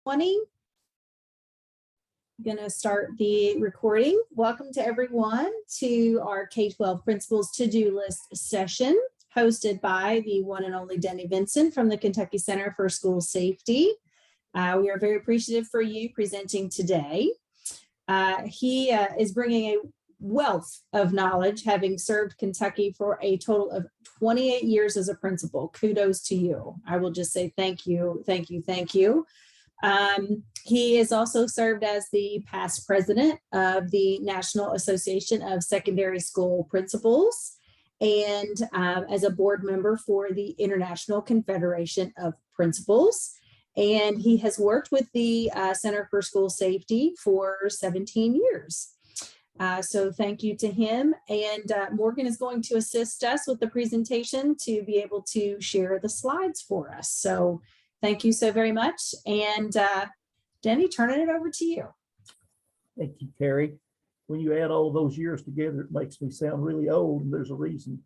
2020. I'm going to start the recording. Welcome to everyone to our K-12 Principals To-Do List session, hosted by the one and only Denny Vincent from the Kentucky Center for School Safety. We are very appreciative for you presenting today. He is bringing a wealth of knowledge, having served Kentucky for a total of 28 years as a principal. Kudos to you. I will just say thank you, thank you, thank you. He has also served as the past president of the National Association of Secondary School Principals and as a board member for the International Confederation of Principals. And he has worked with the Center for School Safety for 17 years. So thank you to him. And Morgan is going to assist us with the presentation to be able to share the slides for us. So thank you so very much. And Denny, turning it over to you. Thank you, Carrie. When you add all those years together, it makes me sound really old, and there's a reason.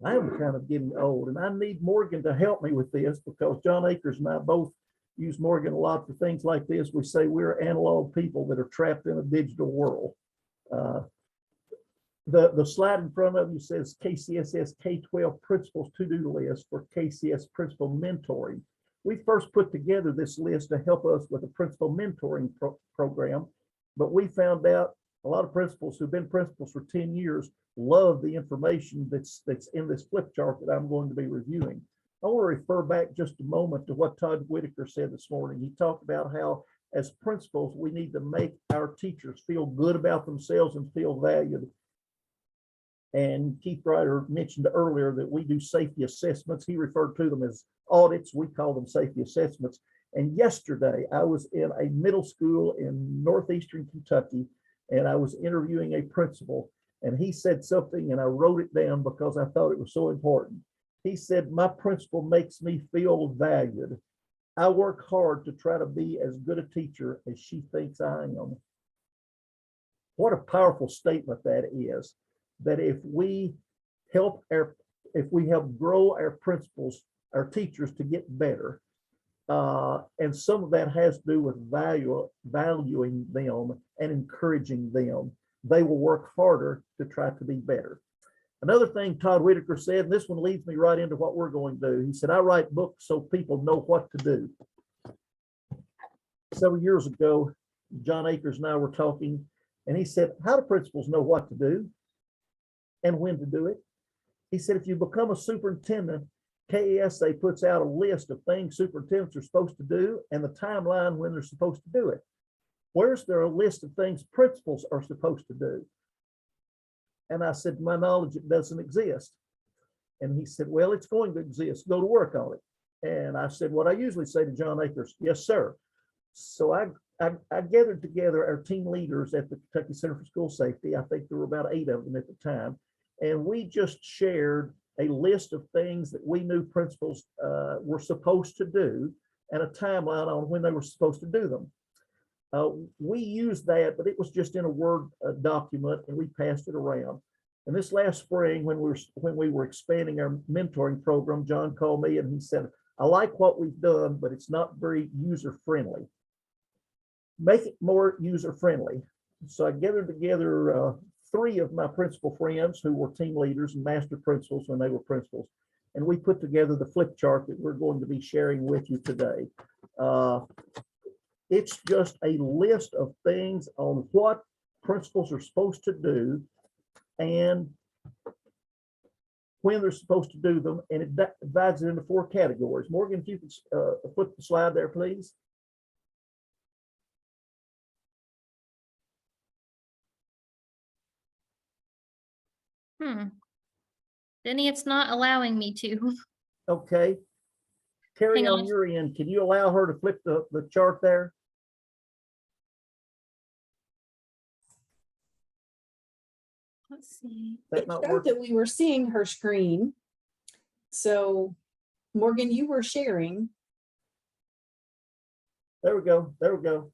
I am kind of getting old, and I need Morgan to help me with this because John Akers and I both use Morgan a lot for things like this. We say we're analog people that are trapped in a digital world. The slide in front of you says KCSS K-12 Principals To-Do List for KCS Principal Mentoring. We first put together this list to help us with a principal mentoring program, but we found out a lot of principals who've been principals for 10 years love the information that's in this flip chart that I'm going to be reviewing. I want to refer back just a moment to what Todd Whitaker said this morning. He talked about how as principals, we need to make our teachers feel good about themselves and feel valued. And Keith Ryder mentioned earlier that we do safety assessments. He referred to them as audits. We call them safety assessments. And yesterday I was in a middle school in northeastern Kentucky, and I was interviewing a principal, and he said something, and I wrote it down because I thought it was so important. He said, "My principal makes me feel valued. I work hard to try to be as good a teacher as she thinks I am." What a powerful statement that is, that if we help grow our principals, our teachers to get better, and some of that has to do with valuing them and encouraging them, they will work harder to try to be better. Another thing Todd Whitaker said, and this one leads me right into what we're going to do. He said, "I write books so people know what to do." Several years ago, John Akers and I were talking, and he said, "How do principals know what to do and when to do it?" He said, "If you become a superintendent, KESA puts out a list of things superintendents are supposed to do and the timeline when they're supposed to do it. Where's there a list of things principals are supposed to do?" And I said, "To my knowledge, it doesn't exist." And he said, "Well, it's going to exist. Go to work on it." And I said, what I usually say to John Akers, "Yes, sir." So I gathered together our team leaders at the Kentucky Center for School Safety. I think there were about 8 of them at the time. And we just shared a list of things that we knew principals were supposed to do and a timeline on when they were supposed to do them. We used that, but it was just in a Word document, and we passed it around. And this last spring, when we were expanding our mentoring program, John called me and he said, "I like what we've done, but it's not very user-friendly. Make it more user-friendly." So I gathered together 3 of my principal friends who were team leaders and master principals when they were principals, and we put together the flip chart that we're going to be sharing with you today. It's just a list of things on what principals are supposed to do and when they're supposed to do them, and it divides it into 4 categories. Morgan, if you could flip the slide there, please. Denny, it's not allowing me to. Okay. Carrie, Hang on on. your end, can you allow her to flip the chart there? Let's see. That It not showed working? that we were seeing her screen. So Morgan, you were sharing. There we go. There we go.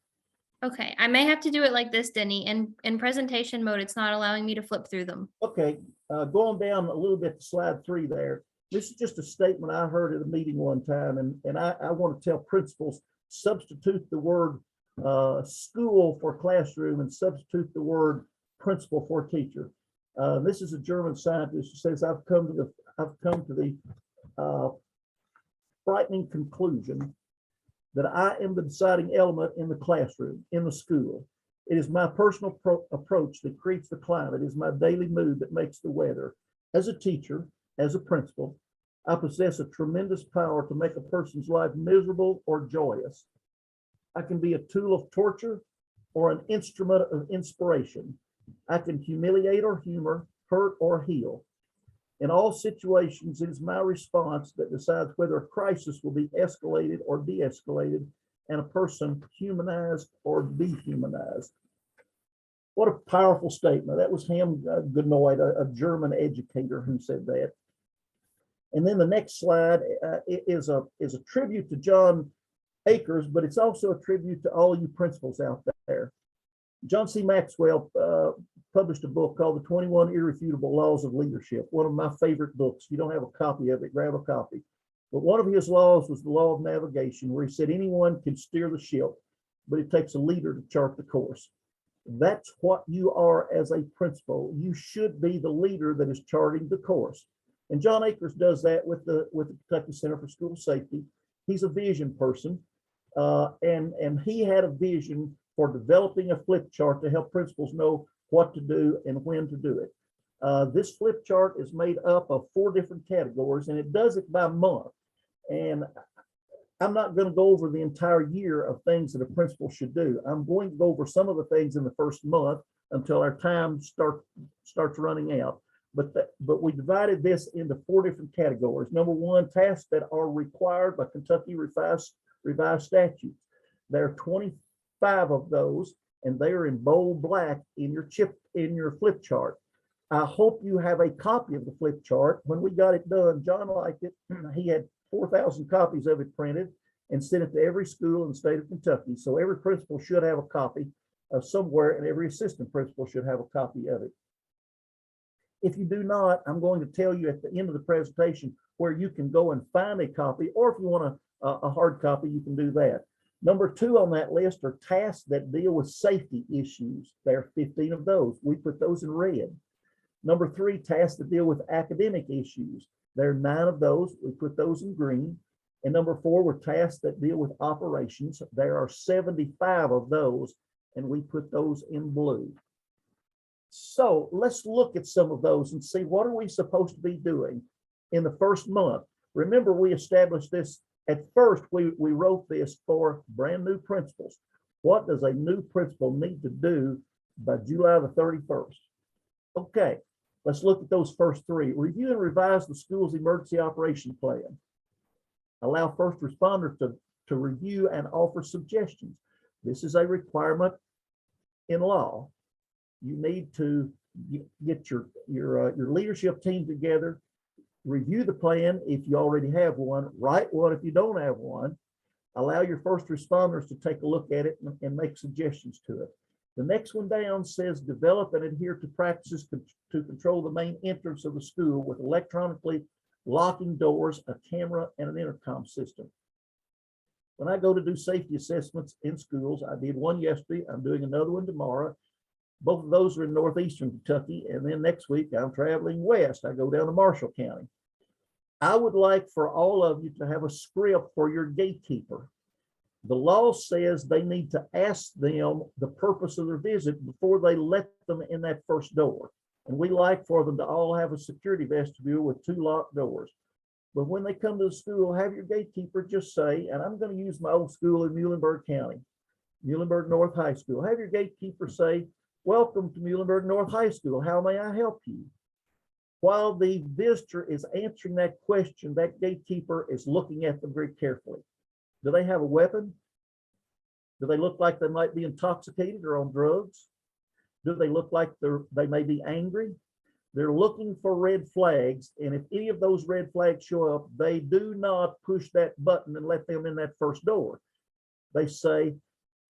Okay, I may have to do it like this, Denny. In presentation mode, it's not allowing me to flip through them. Okay, going down a little bit to slide 3 there. This is just a statement I heard at a meeting one time, and I want to tell principals substitute the word school for classroom and substitute the word principal for teacher. This is a German scientist who says, I've come to the frightening conclusion that I am the deciding element in the classroom, in the school. It is my personal approach that creates the climate. It is my daily mood that makes the weather. As a teacher, as a principal, I possess a tremendous power to make a person's life miserable or joyous. I can be a tool of torture or an instrument of inspiration. I can humiliate or humor, hurt or heal. In all situations, it is my response that decides whether a crisis will be escalated or de-escalated and a person humanized or dehumanized. What a powerful statement. That was Ham Goodnoid, a German educator who said that. And then the next slide is a tribute to John Akers, but it's also a tribute to all you principals out there. John C. Maxwell published a book called The 21 Irrefutable Laws of Leadership, one of my favorite books. If you don't have a copy of it, grab a copy. But one of his laws was the law of navigation, where he said anyone can steer the ship, but it takes a leader to chart the course. That's what you are as a principal. You should be the leader that is charting the course. And John Akers does that with the Kentucky Center for School Safety. He's a vision person, and he had a vision for developing a flip chart to help principals know what to do and when to do it. This flip chart is made up of 4 different categories, and it does it by month. And I'm not going to go over the entire year of things that a principal should do. I'm going to go over some of the things in the first month until our time starts running out. But we divided this into 4 different categories. Number 1, tasks that are required by Kentucky revised statutes. There are 25 of those, and they are in bold black in your flip chart. I hope you have a copy of the flip chart. When we got it done, John liked it. He had 4,000 copies of it printed and sent it to every school in the state of Kentucky. So every principal should have a copy somewhere, and every assistant principal should have a copy of it. If you do not, I'm going to tell you at the end of the presentation where you can go and find a copy, or if you want a hard copy, you can do that. Number 2 on that list are tasks that deal with safety issues. There are 15 of those. We put those in red. Number 3, tasks that deal with academic issues. There are 9 of those. We put those in green. And number 4 were tasks that deal with operations. There are 75 of those, and we put those in blue. So let's look at some of those and see, what are we supposed to be doing in the first month? Remember, we established this at first. We wrote this for brand new principals. What does a new principal need to do by July the 31st? Okay, let's look at those first 3. Review and revise the school's emergency operation plan. Allow first responders to review and offer suggestions. This is a requirement in law. You need to get your leadership team together, review the plan if you already have one, write one if you don't have one, allow your first responders to take a look at it and make suggestions to it. The next one down says develop and adhere to practices to control the main entrance of the school with electronically locking doors, a camera, and an intercom system. When I go to do safety assessments in schools, I did one yesterday, I'm doing another one tomorrow. Both of those are in northeastern Kentucky, and then next week I'm traveling west. I go down to Marshall County. I would like for all of you to have a script for your gatekeeper. The law says they need to ask them the purpose of their visit before they let them in that first door. And we like for them to all have a security vestibule with 2 locked doors. But when they come to the school, have your gatekeeper just say, and I'm going to use my old school in Muhlenberg County, Muhlenberg North High School. Have your gatekeeper say, welcome to Muhlenberg North High School. How may I help you? While the visitor is answering that question, that gatekeeper is looking at them very carefully. Do they have a weapon? Do they look like they might be intoxicated or on drugs? Do they look like they may be angry? They're looking for red flags, and if any of those red flags show up, they do not push that button and let them in that first door. They say,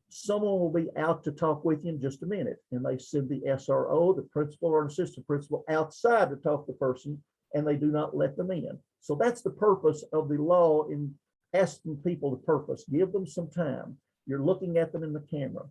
someone will be out to talk with you in just a minute. And they send the SRO, the principal or assistant principal, outside to talk to the person, and they do not let them in. So that's the purpose of the law in asking people the purpose, give them some time. You're looking at them in the camera.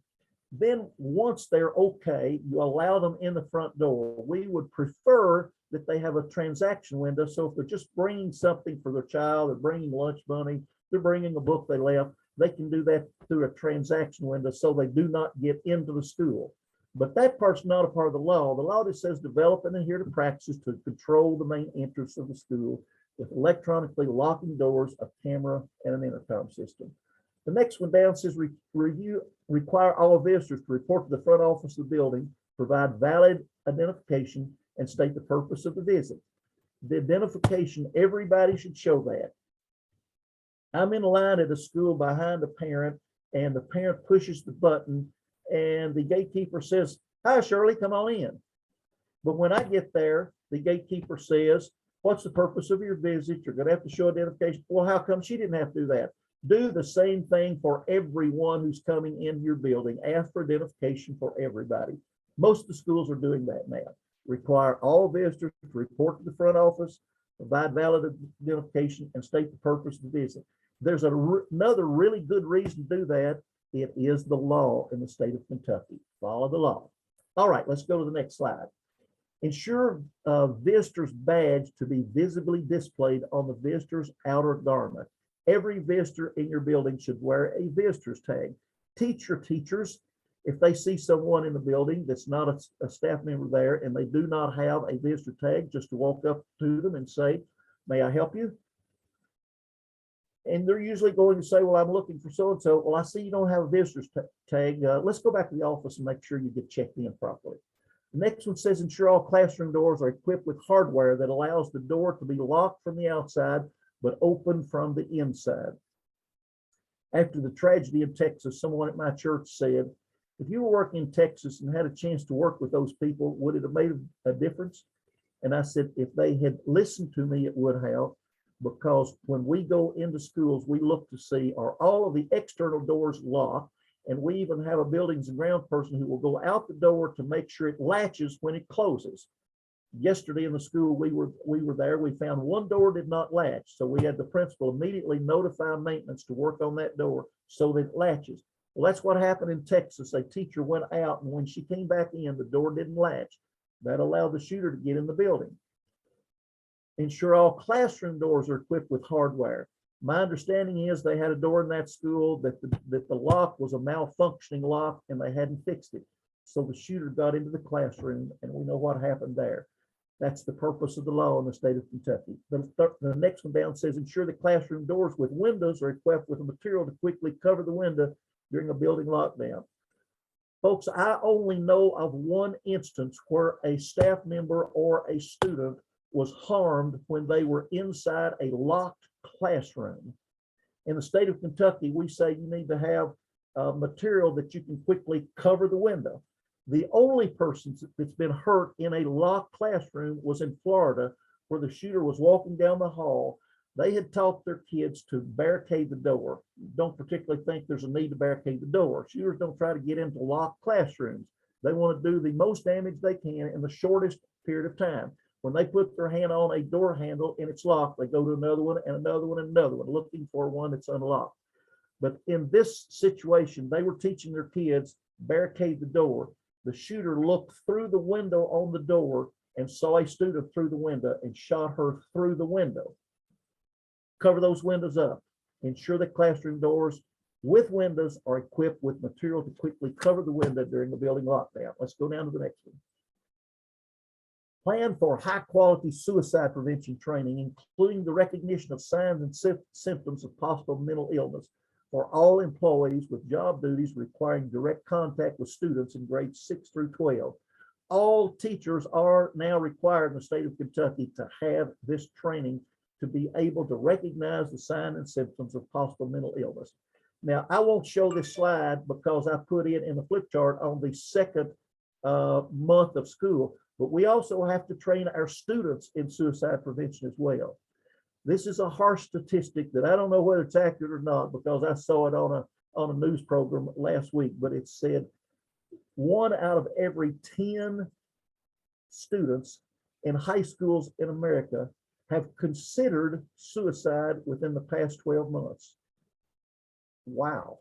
Then once they're okay, you allow them in the front door. We would prefer that they have a transaction window. So if they're just bringing something for their child, they're bringing lunch money, they're bringing a book they left, they can do that through a transaction window so they do not get into the school. But that part's not a part of the law. The law just says develop and adhere to practices to control the main entrance of the school with electronically locking doors, a camera, and an intercom system. The next one down says require all visitors to report to the front office of the building, provide valid identification, and state the purpose of the visit. The identification, everybody should show that. I'm in line at a school behind a parent, and the parent pushes the button, and the gatekeeper says, "Hi, Shirley, come on in." But when I get there, the gatekeeper says, "What's the purpose of your visit? You're going to have to show identification." Well, how come she didn't have to do that? Do the same thing for everyone who's coming into your building. Ask for identification for everybody. Most of the schools are doing that now. Require all visitors to report to the front office, provide valid identification, and state the purpose of the visit. There's another really good reason to do that. It is the law in the state of Kentucky. Follow the law. All right, let's go to the next slide. Ensure a visitor's badge to be visibly displayed on the visitor's outer garment. Every visitor in your building should wear a visitor's tag. Teach your teachers, if they see someone in the building that's not a staff member there and they do not have a visitor tag, just to walk up to them and say, "May I help you?" And they're usually going to say, "Well, I'm looking for so-and-so." "Well, I see you don't have a visitor's tag. Let's go back to the office and make sure you get checked in properly." The next one says, ensure all classroom doors are equipped with hardware that allows the door to be locked from the outside, but open from the inside. After the tragedy in Texas, someone at my church said, "If you were working in Texas and had a chance to work with those people, would it have made a difference?" And I said, if they had listened to me, it would have, because when we go into schools, we look to see, are all of the external doors locked? And we even have a buildings and ground person who will go out the door to make sure it latches when it closes. Yesterday in the school we were there, we found one door did not latch. So we had the principal immediately notify maintenance to work on that door so that it latches. Well, that's what happened in Texas. A teacher went out, and when she came back in, the door didn't latch. That allowed the shooter to get in the building. Ensure all classroom doors are equipped with hardware. My understanding is they had a door in that school that the lock was a malfunctioning lock and they hadn't fixed it. So the shooter got into the classroom, and we know what happened there. That's the purpose of the law in the state of Kentucky. The next one down says, ensure the classroom doors with windows are equipped with a material to quickly cover the window during a building lockdown. Folks, I only know of one instance where a staff member or a student was harmed when they were inside a locked classroom. In the state of Kentucky, we say you need to have material that you can quickly cover the window. The only person that's been hurt in a locked classroom was in Florida, where the shooter was walking down the hall. They had taught their kids to barricade the door. Don't particularly think there's a need to barricade the door. Shooters don't try to get into locked classrooms. They want to do the most damage they can in the shortest period of time. When they put their hand on a door handle and it's locked, they go to another one and another one and another one, looking for one that's unlocked. But in this situation, they were teaching their kids, barricade the door. The shooter looked through the window on the door and saw a student through the window and shot her through the window. Cover those windows up. Ensure that classroom doors with windows are equipped with material to quickly cover the window during the building lockdown. Let's go down to the next one. Plan for high quality suicide prevention training, including the recognition of signs and symptoms of possible mental illness for all employees with job duties requiring direct contact with students in grades 6 through 12. All teachers are now required in the state of Kentucky to have this training to be able to recognize the signs and symptoms of possible mental illness. Now, I won't show this slide because I put it in the flip chart on the second month of school, but we also have to train our students in suicide prevention as well. This is a harsh statistic that I don't know whether it's accurate or not, because I saw it on a news program last week, but it said 1 out of every 10 students in high schools in America have considered suicide within the past 12 months. Wow.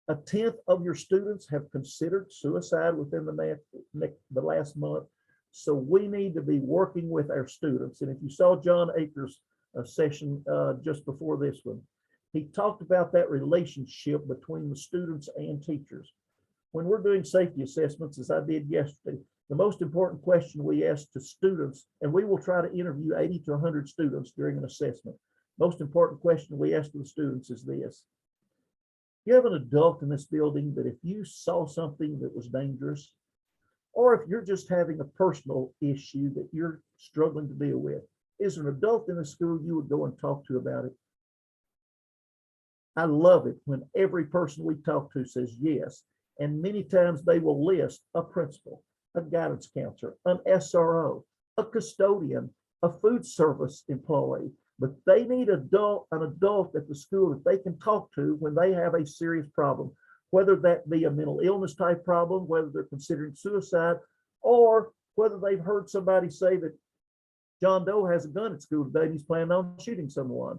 1/10 of your students have considered suicide within the last month. So we need to be working with our students. And if you saw John Akers' session just before this one, he talked about that relationship between the students and teachers. When we're doing safety assessments, as I did yesterday, the most important question we ask to students, and we will try to interview 80 to 100 students during an assessment. Most important question we ask to the students is this: you have an adult in this building that if you saw something that was dangerous, or if you're just having a personal issue that you're struggling to deal with, is there an adult in the school you would go and talk to about it? I love it when every person we talk to says yes. And many times they will list a principal, a guidance counselor, an SRO, a custodian, a food service employee, but they need an adult at the school that they can talk to when they have a serious problem, whether that be a mental illness type problem, whether they're considering suicide, or whether they've heard somebody say that John Doe has a gun at school today and he's planning on shooting someone.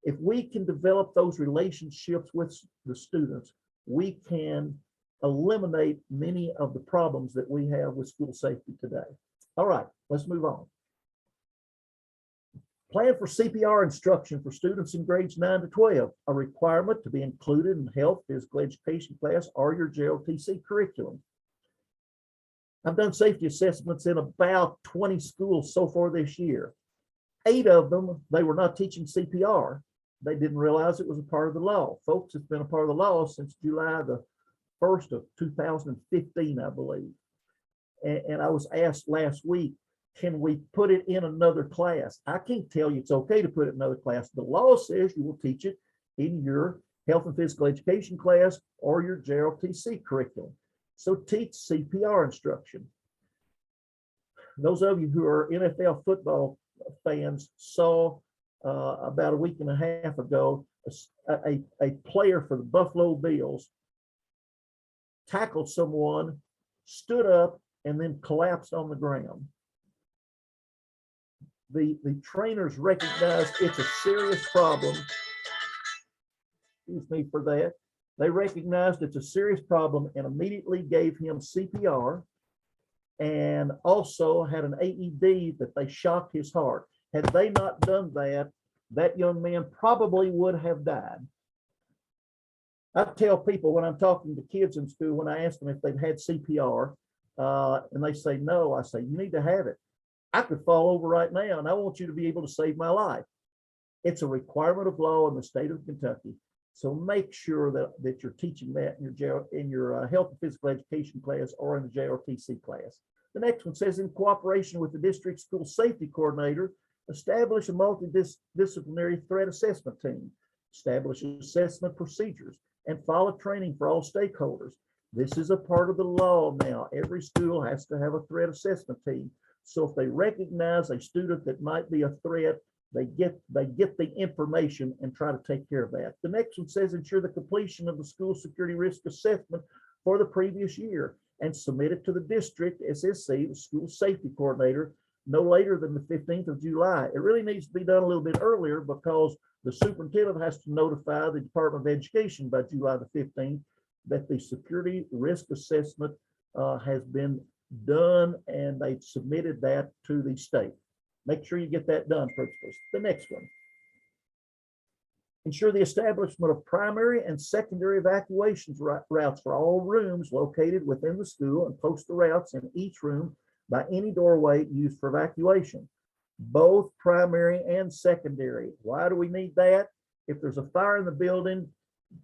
If we can develop those relationships with the students, we can eliminate many of the problems that we have with school safety today. All right, let's move on. Plan for CPR instruction for students in grades 9 to 12, a requirement to be included in health, physical education class, or your JLTC curriculum. I've done safety assessments in about 20 schools so far this year. 8 of them, they were not teaching CPR. They didn't realize it was a part of the law. Folks, it's been a part of the law since July the 1st of 2015, I believe. And I was asked last week, can we put it in another class? I can't tell you it's okay to put it in another class. The law says you will teach it in your health and physical education class or your JLTC curriculum. So teach CPR instruction. Those of you who are NFL football fans saw about a week and a half ago, a player for the Buffalo Bills tackled someone, stood up, and then collapsed on the ground. The trainers recognized it's a serious problem. Excuse me for that. They recognized it's a serious problem and immediately gave him CPR and also had an AED that they shocked his heart. Had they not done that, that young man probably would have died. I tell people when I'm talking to kids in school, when I ask them if they've had CPR, and they say no, I say, you need to have it. I could fall over right now, and I want you to be able to save my life. It's a requirement of law in the state of Kentucky. So make sure that you're teaching that in your health and physical education class or in the JRTC class. The next one says, in cooperation with the district school safety coordinator, establish a multidisciplinary threat assessment team, establish assessment procedures, and follow training for all stakeholders. This is a part of the law now. Every school has to have a threat assessment team. So if they recognize a student that might be a threat, they get the information and try to take care of that. The next one says, ensure the completion of the school security risk assessment for the previous year and submit it to the district SSC, the school safety coordinator, no later than the 15th of July. It really needs to be done a little bit earlier because the superintendent has to notify the Department of Education by July the 15th that the security risk assessment has been done and they've submitted that to the state. Make sure you get that done, principals. The next one. Ensure the establishment of primary and secondary evacuations routes for all rooms located within the school and post the routes in each room by any doorway used for evacuation, both primary and secondary. Why do we need that? If there's a fire in the building,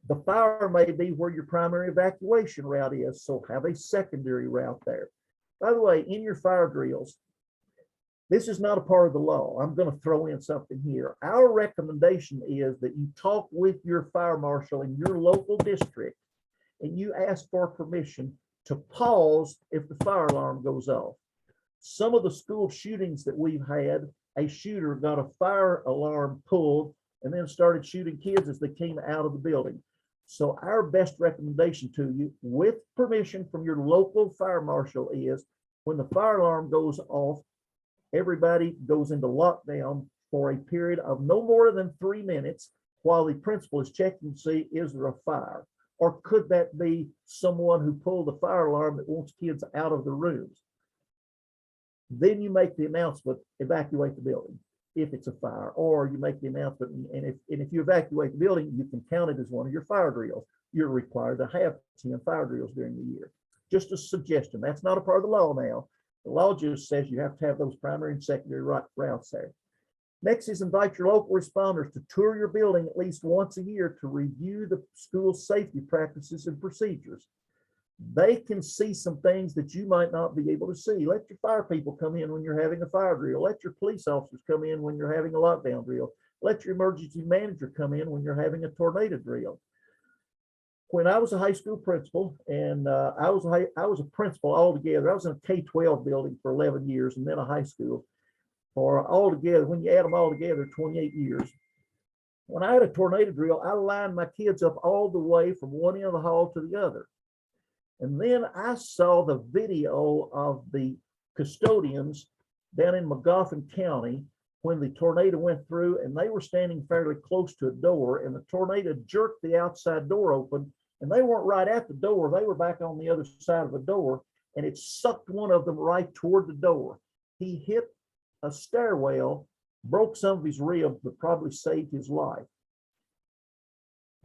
the fire may be where your primary evacuation route is, so have a secondary route there. By the way, in your fire drills, this is not a part of the law. I'm going to throw in something here. Our recommendation is that you talk with your fire marshal in your local district and you ask for permission to pause if the fire alarm goes off. Some of the school shootings that we've had, a shooter got a fire alarm pulled and then started shooting kids as they came out of the building. So our best recommendation to you, with permission from your local fire marshal, is when the fire alarm goes off, Everybody goes into lockdown for a period of no more than 3 minutes while the principal is checking to see, is there a fire? Or could that be someone who pulled the fire alarm that wants kids out of the rooms? Then you make the announcement, evacuate the building if it's a fire, or you make the announcement, and if you evacuate the building, you can count it as one of your fire drills. You're required to have 10 fire drills during the year. Just a suggestion. That's not a part of the law now. The law just says you have to have those primary and secondary routes there. Next is invite your local responders to tour your building at least once a year to review the school's safety practices and procedures. They can see some things that you might not be able to see. Let your fire people come in when you're having a fire drill. Let your police officers come in when you're having a lockdown drill. Let your emergency manager come in when you're having a tornado drill. When I was a high school principal, and I was a principal altogether. I was in a K-12 building for 11 years and then a high school for altogether, when you add them all together, 28 years. When I had a tornado drill, I lined my kids up all the way from one end of the hall to the other. And then I saw the video of the custodians down in McGoffin County when the tornado went through, and they were standing fairly close to a door, and the tornado jerked the outside door open, and they weren't right at the door. They were back on the other side of the door, and it sucked one of them right toward the door. He hit a stairwell, broke some of his ribs, but probably saved his life.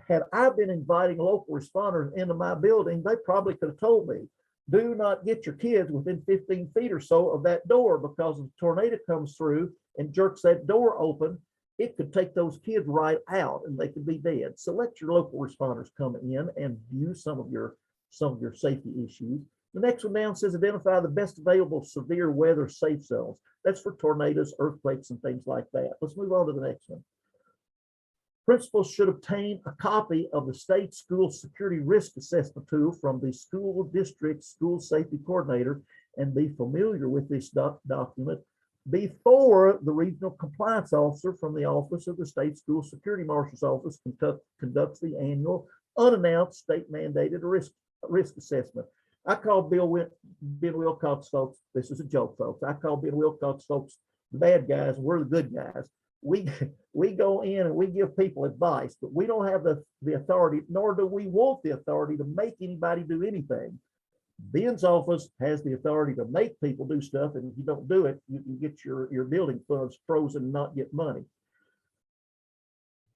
Had I been inviting local responders into my building, they probably could have told me, do not get your kids within 15 feet or so of that door, because if a tornado comes through and jerks that door open, it could take those kids right out and they could be dead. So let your local responders come in and view some of your safety issues. The next one down says identify the best available severe weather safe zones. That's for tornadoes, earthquakes, and things like that. Let's move on to the next one. Principals should obtain a copy of the state school security risk assessment tool from the school district school safety coordinator and be familiar with this document before the regional compliance officer from the office of the state school security marshal's office conducts the annual unannounced state mandated risk assessment. I call Ben Wilcox folks, this is a joke, folks. I call Ben Wilcox folks the bad guys, and we're the good guys. We go in and we give people advice, but we don't have the authority, nor do we want the authority to make anybody do anything. Ben's office has the authority to make people do stuff, and if you don't do it, you can get your building funds frozen and not get money.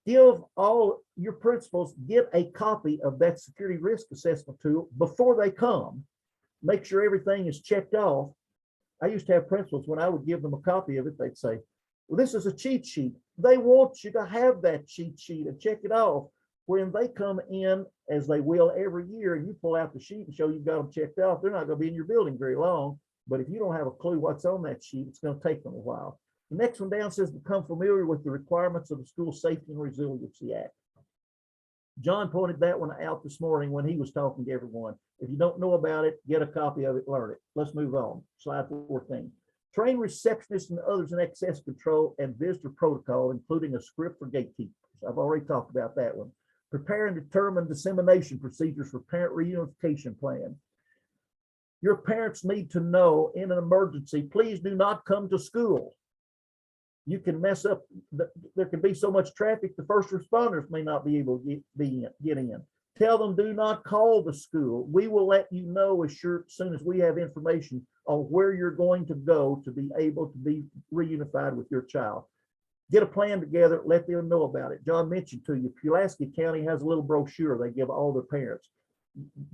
Give all your principals, get a copy of that security risk assessment tool before they come. Make sure everything is checked off. I used to have principals, when I would give them a copy of it, they'd say, well, this is a cheat sheet. They want you to have that cheat sheet and check it off. When they come in, as they will every year, and you pull out the sheet and show you've got them checked off, they're not going to be in your building very long. But if you don't have a clue what's on that sheet, it's going to take them a while. The next one down says become familiar with the requirements of the School Safety and Resiliency Act. John pointed that one out this morning when he was talking to everyone. If you don't know about it, get a copy of it, learn it. Let's move on. Slide 14. Train receptionists and others in access control and visitor protocol, including a script for gatekeepers. I've already talked about that one. Prepare and determine dissemination procedures for parent reunification plan. Your parents need to know in an emergency, please do not come to school. You can mess up, there can be so much traffic, the first responders may not be able to get in. Tell them do not call the school. We will let you know as soon as we have information on where you're going to go to be able to be reunified with your child. Get a plan together, let them know about it. John mentioned to you, Pulaski County has a little brochure they give all their parents.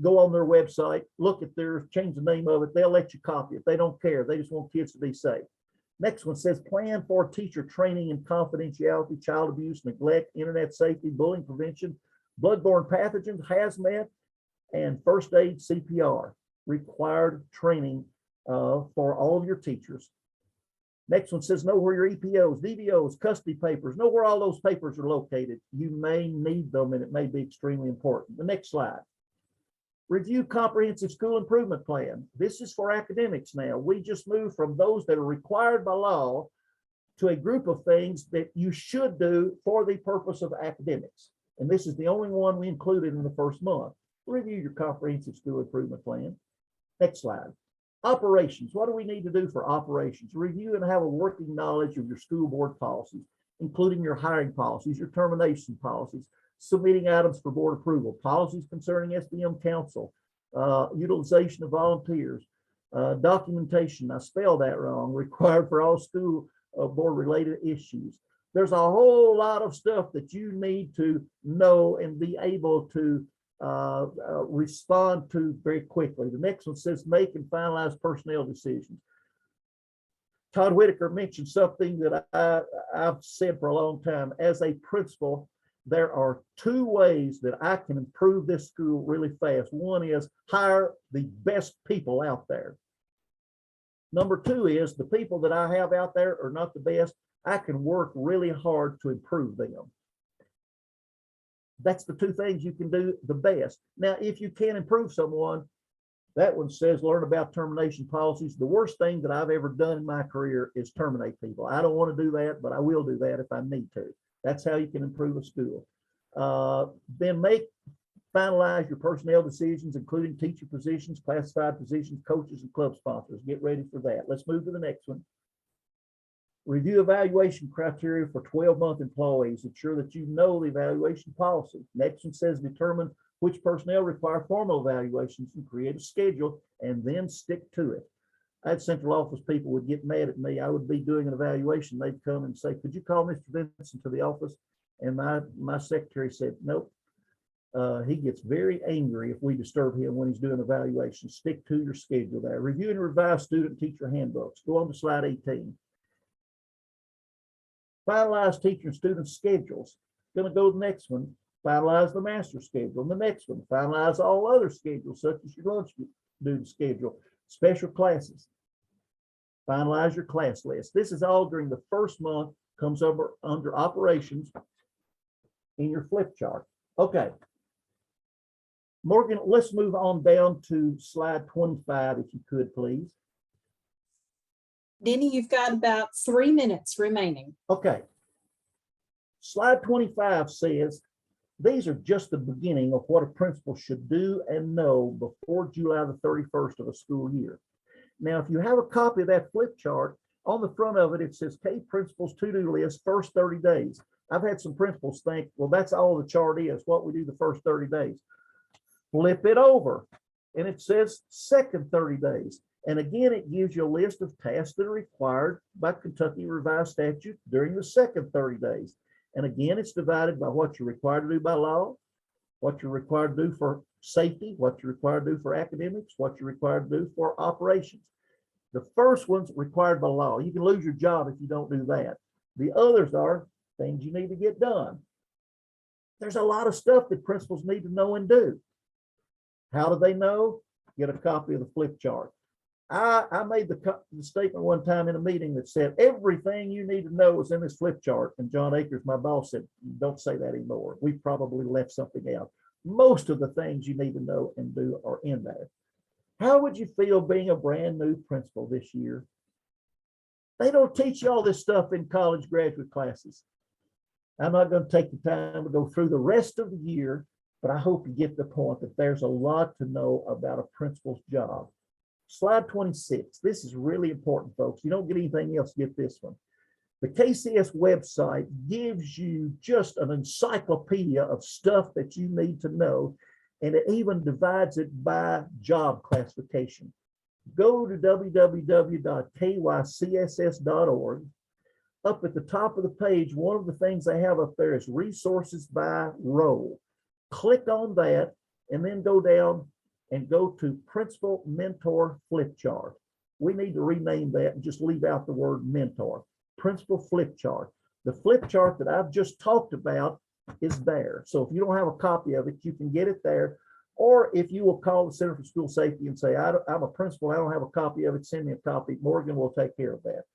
Go on their website, look at theirs, change the name of it. They'll let you copy it. They don't care. They just want kids to be safe. Next one says plan for teacher training in confidentiality, child abuse, neglect, internet safety, bullying prevention, bloodborne pathogens, hazmat, and first aid CPR. Required training for all of your teachers. Next one says know where your EPOs, DVOs, custody papers, know where all those papers are located. You may need them and it may be extremely important. The next slide. Review comprehensive school improvement plan. This is for academics now. We just moved from those that are required by law to a group of things that you should do for the purpose of academics. And this is the only one we included in the first month. Review your comprehensive school improvement plan. Next slide. Operations. What do we need to do for operations? Review and have a working knowledge of your school board policies, including your hiring policies, your termination policies, submitting items for board approval, policies concerning SBM council, utilization of volunteers, documentation, I spelled that wrong, required for all school board related issues. There's a whole lot of stuff that you need to know and be able to respond to very quickly. The next one says make and finalize personnel decisions. Todd Whitaker mentioned something that I've said for a long time. As a principal, there are two ways that I can improve this school really fast. One is hire the best people out there. Number two is the people that I have out there are not the best. I can work really hard to improve them. That's the two things you can do the best. Now, if you can improve someone, that one says learn about termination policies. The worst thing that I've ever done in my career is terminate people. I don't want to do that, but I will do that if I need to. That's how you can improve a school. Then finalize your personnel decisions, including teacher positions, classified positions, coaches, and club sponsors. Get ready for that. Let's move to the next one. Review evaluation criteria for 12-month employees. Ensure that you know the evaluation policy. Next one says determine which personnel require formal evaluations and create a schedule and then stick to it. I had central office people would get mad at me. I would be doing an evaluation. They'd come and say, could you call Mr. Vincent to the office? And my secretary said, nope. He gets very angry if we disturb him when he's doing evaluation. Stick to your schedule there. Review and revise student teacher handbooks. Go on to slide 18. Finalize teacher and student schedules. Going to go to the next one. Finalize the master schedule. And the next one, finalize all other schedules, such as your lunch due schedule, special classes. Finalize your class list. This is all during the first month, comes over under operations in your flip chart. Okay. Morgan, let's move on down to slide 25, if you could, please. Denny, you've got about 3 minutes remaining. Okay. Slide 25 says, these are just the beginning of what a principal should do and know before July the 31st of a school year. Now, if you have a copy of that flip chart, on the front of it, it says K principals to-do list first 30 days. I've had some principals think, well, that's all the chart is, what we do the first 30 days. Flip it over, and it says second 30 days. And again, it gives you a list of tasks that are required by Kentucky Revised Statute during the second 30 days. And again, it's divided by what you're required to do by law, what you're required to do for safety, what you're required to do for academics, what you're required to do for operations. The first one's required by law. You can lose your job if you don't do that. The others are things you need to get done. There's a lot of stuff that principals need to know and do. How do they know? Get a copy of the flip chart. I made the statement one time in a meeting that said, everything you need to know is in this flip chart. And John Akers, my boss, said, don't say that anymore. We probably left something out. Most of the things you need to know and do are in there. How would you feel being a brand new principal this year? They don't teach you all this stuff in college graduate classes. I'm not going to take the time to go through the rest of the year, but I hope you get the point that there's a lot to know about a principal's job. Slide 26. This is really important, folks. You don't get anything else, get this one. The KCS website gives you just an encyclopedia of stuff that you need to know, and it even divides it by job classification. Go to www.kycss.org. Up at the top of the page, one of the things they have up there is resources by role. Click on that and then go down and go to Principal Mentor Flip Chart. We need to rename that and just leave out the word mentor. Principal Flip Chart. The flip chart that I've just talked about is there. So if you don't have a copy of it, you can get it there. Or if you will call the Center for School Safety and say, I'm a principal, I don't have a copy of it, send me a copy. Morgan will take care of that.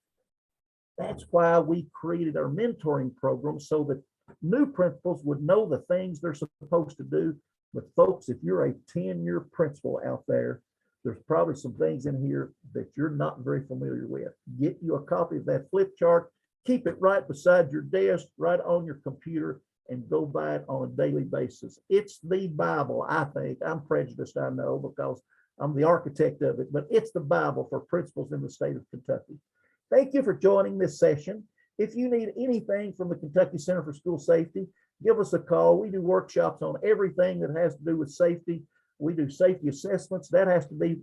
That's why we created our mentoring program, so that new principals would know the things they're supposed to do. But folks, if you're a 10-year principal out there, there's probably some things in here that you're not very familiar with. Get you a copy of that flip chart, keep it right beside your desk, right on your computer, and go by it on a daily basis. It's the Bible, I think. I'm prejudiced, I know, because I'm the architect of it, but it's the Bible for principals in the state of Kentucky. Thank you for joining this session. If you need anything from the Kentucky Center for School Safety, give us a call. We do workshops on everything that has to do with safety. We do safety assessments. That has to be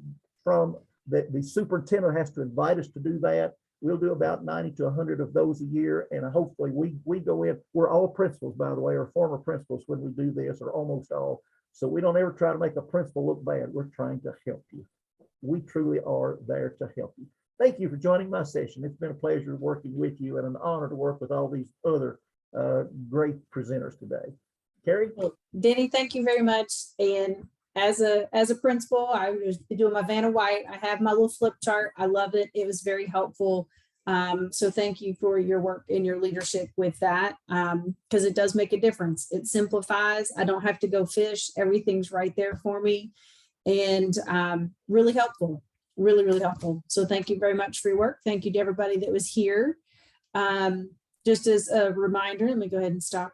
from the superintendent has to invite us to do that. We'll do about 90 to 100 of those a year. And hopefully we go in, we're all principals, by the way, or former principals when we do this, or almost all. So we don't ever try to make a principal look bad. We're trying to help you. We truly are there to help you. Thank you for joining my session. It's been a pleasure working with you and an honor to work with all these other great presenters today. Carrie? Well, Denny, thank you very much. And as a principal, I was doing my Vanna White. I have my little flip chart. I love it. It was very helpful. So thank you for your work and your leadership with that, because it does make a difference. It simplifies. I don't have to go fish. Everything's right there for me, and really helpful. Really, really helpful. So thank you very much for your work. Thank you to everybody that was here. Just as a reminder, let me go ahead and stop